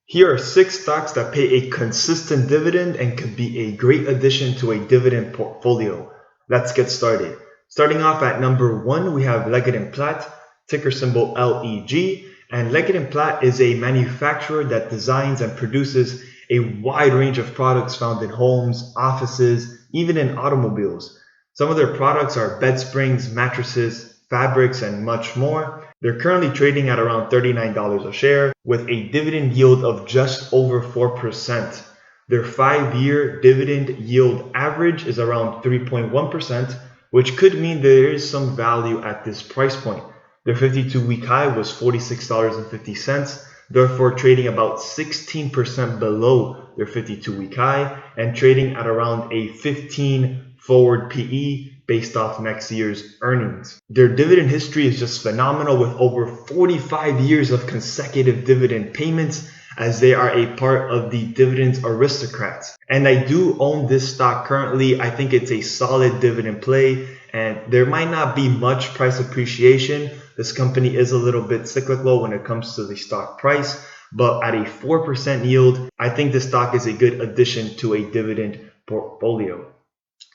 Here are 6 stocks that pay a consistent dividend and could be a great addition to a dividend portfolio. Let's get started. Starting off at number 1, we have Leggett Platt, ticker symbol LEG. And Leggett Platt is a manufacturer that designs and produces a wide range of products found in homes, offices, even in automobiles. Some of their products are bed springs, mattresses, fabrics, and much more. They're currently trading at around $39 a share with a dividend yield of just over 4%. Their 5-year dividend yield average is around 3.1%, which could mean there is some value at this price point. Their 52-week high was $46.50, therefore trading about 16% below their 52-week high and trading at around a 15 forward PE based off next year's earnings. Their dividend history is just phenomenal with over 45 years of consecutive dividend payments, as they are a part of the dividends aristocrats. And I do own this stock currently. I think it's a solid dividend play and there might not be much price appreciation. This company is a little bit cyclical when it comes to the stock price, but at a 4% yield, I think this stock is a good addition to a dividend portfolio.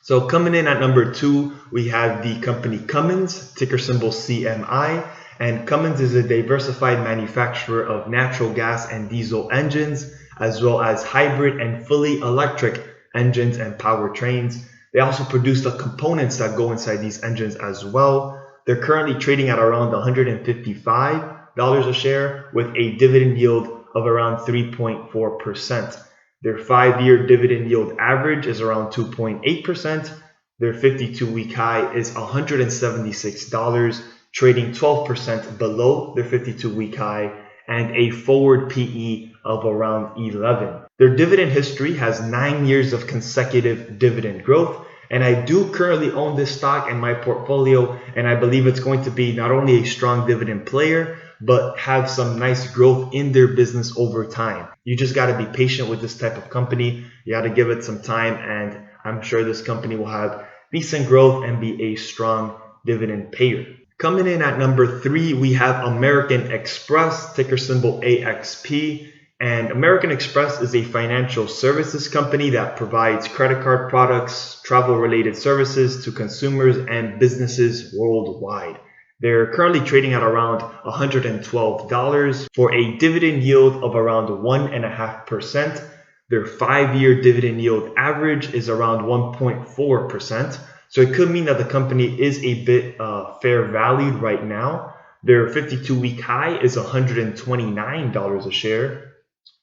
So coming in at number 2, we have the company Cummins, ticker symbol CMI. And Cummins is a diversified manufacturer of natural gas and diesel engines, as well as hybrid and fully electric engines and powertrains. They also produce the components that go inside these engines as well. They're currently trading at around $155 a share with a dividend yield of around 3.4%. Their 5-year dividend yield average is around 2.8%. Their 52-week high is $176, trading 12% below their 52-week high and a forward PE of around 11. Their dividend history has 9 years of consecutive dividend growth, and I do currently own this stock in my portfolio, and I believe it's going to be not only a strong dividend player, but have some nice growth in their business over time. You just got to be patient with this type of company. You got to give it some time, and I'm sure this company will have decent growth and be a strong dividend payer. Coming in at number 3, we have American Express, ticker symbol AXP. And American Express is a financial services company that provides credit card products, travel-related services to consumers and businesses worldwide. They're currently trading at around $112 for a dividend yield of around 1.5%. Their 5-year dividend yield average is around 1.4%. So it could mean that the company is a bit fair valued right now. Their 52-week high is $129 a share,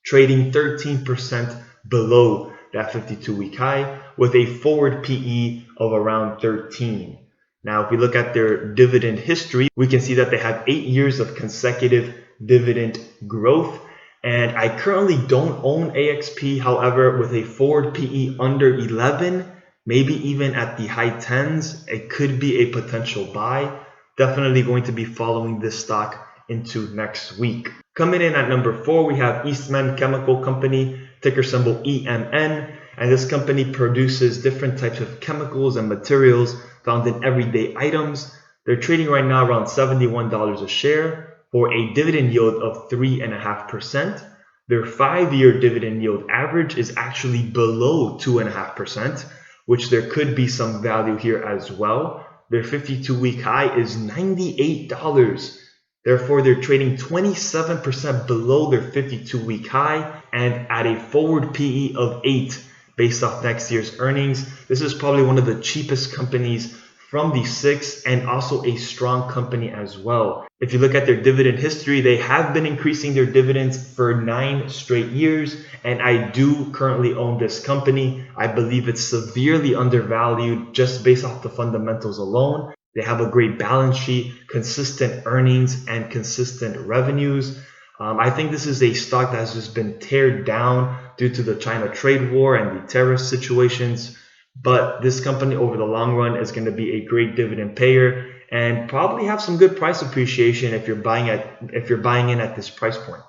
trading 13% below that 52-week high with a forward PE of around 13. Now, if we look at their dividend history, we can see that they have 8 years of consecutive dividend growth. And I currently don't own AXP, however, with a forward PE under 11, maybe even at the high 10s, it could be a potential buy. Definitely going to be following this stock into next week. Coming in at number 4, we have Eastman Chemical Co, ticker symbol EMN. And this company produces different types of chemicals and materials found in everyday items. They're trading right now around $71 a share for a dividend yield of 3.5%. Their 5-year dividend yield average is actually below 2.5%, which there could be some value here as well. Their 52-week high is $98. Therefore, they're trading 27% below their 52-week high and at a forward PE of 8 based off next year's earnings. This is probably one of the cheapest companies from the 6 and also a strong company as well. If you look at their dividend history, they have been increasing their dividends for 9 straight years, and I do currently own this company. I believe it's severely undervalued just based off the fundamentals alone. They have a great balance sheet, consistent earnings, and consistent revenues. I think this is a stock that has just been teared down due to the China trade war and the tariff situations. But this company over the long run is going to be a great dividend payer and probably have some good price appreciation if you're buying in at this price point.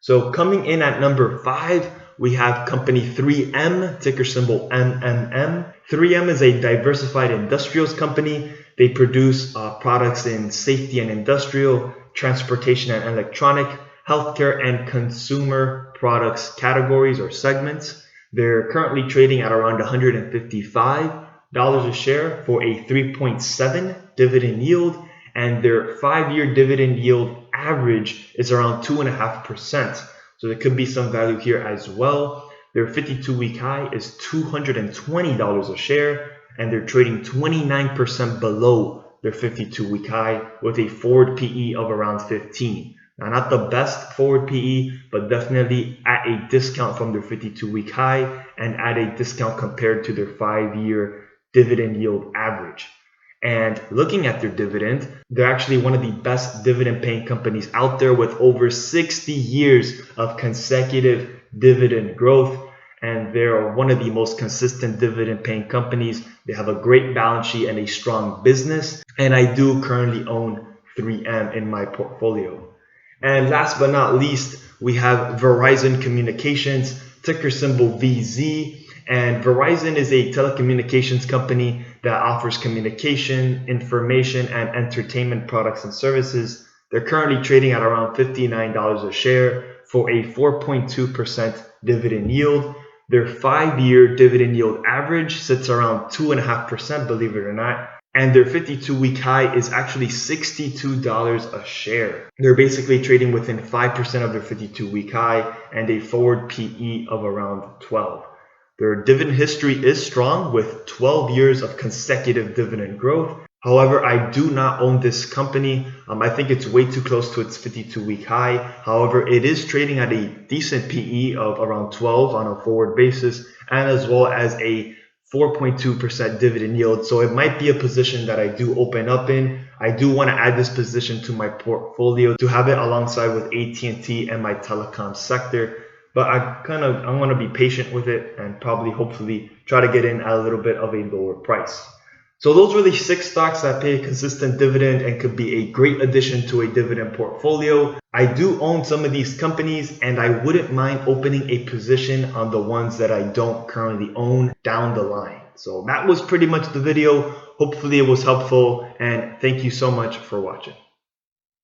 So coming in at number 5, we have company 3M, ticker symbol MMM. 3M is a diversified industrials company. They produce products in safety and industrial, transportation and electronic, healthcare and consumer products categories or segments. They're currently trading at around $155 a share for a 3.7 dividend yield, and their 5-year dividend yield average is around 2.5%. So there could be some value here as well. Their 52-week high is $220 a share, and they're trading 29% below their 52-week high with a forward PE of around 15. Now, not the best forward PE, but definitely at a discount from their 52-week high and at a discount compared to their 5-year dividend yield average. And looking at their dividend, they're actually one of the best dividend paying companies out there with over 60 years of consecutive dividend growth. And they're one of the most consistent dividend paying companies. They have a great balance sheet and a strong business. And I do currently own 3M in my portfolio. And last but not least, we have Verizon Communications, ticker symbol VZ. And Verizon is a telecommunications company that offers communication, information, and entertainment products and services. They're currently trading at around $59 a share for a 4.2% dividend yield. Their 5-year dividend yield average sits around 2.5%, believe it or not. And their 52-week high is actually $62 a share. They're basically trading within 5% of their 52-week high and a forward PE of around 12. Their dividend history is strong with 12 years of consecutive dividend growth. However, I do not own this company. I think it's way too close to its 52-week high. However, it is trading at a decent PE of around 12 on a forward basis, and as well as a 4.2% dividend yield. So it might be a position that I do open up in. I do want to add this position to my portfolio to have it alongside with AT&T and my telecom sector. But I want to be patient with it and probably hopefully try to get in at a little bit of a lower price. So those were the 6 stocks that pay a consistent dividend and could be a great addition to a dividend portfolio. I do own some of these companies, and I wouldn't mind opening a position on the ones that I don't currently own down the line. So that was pretty much the video. Hopefully it was helpful, and thank you so much for watching.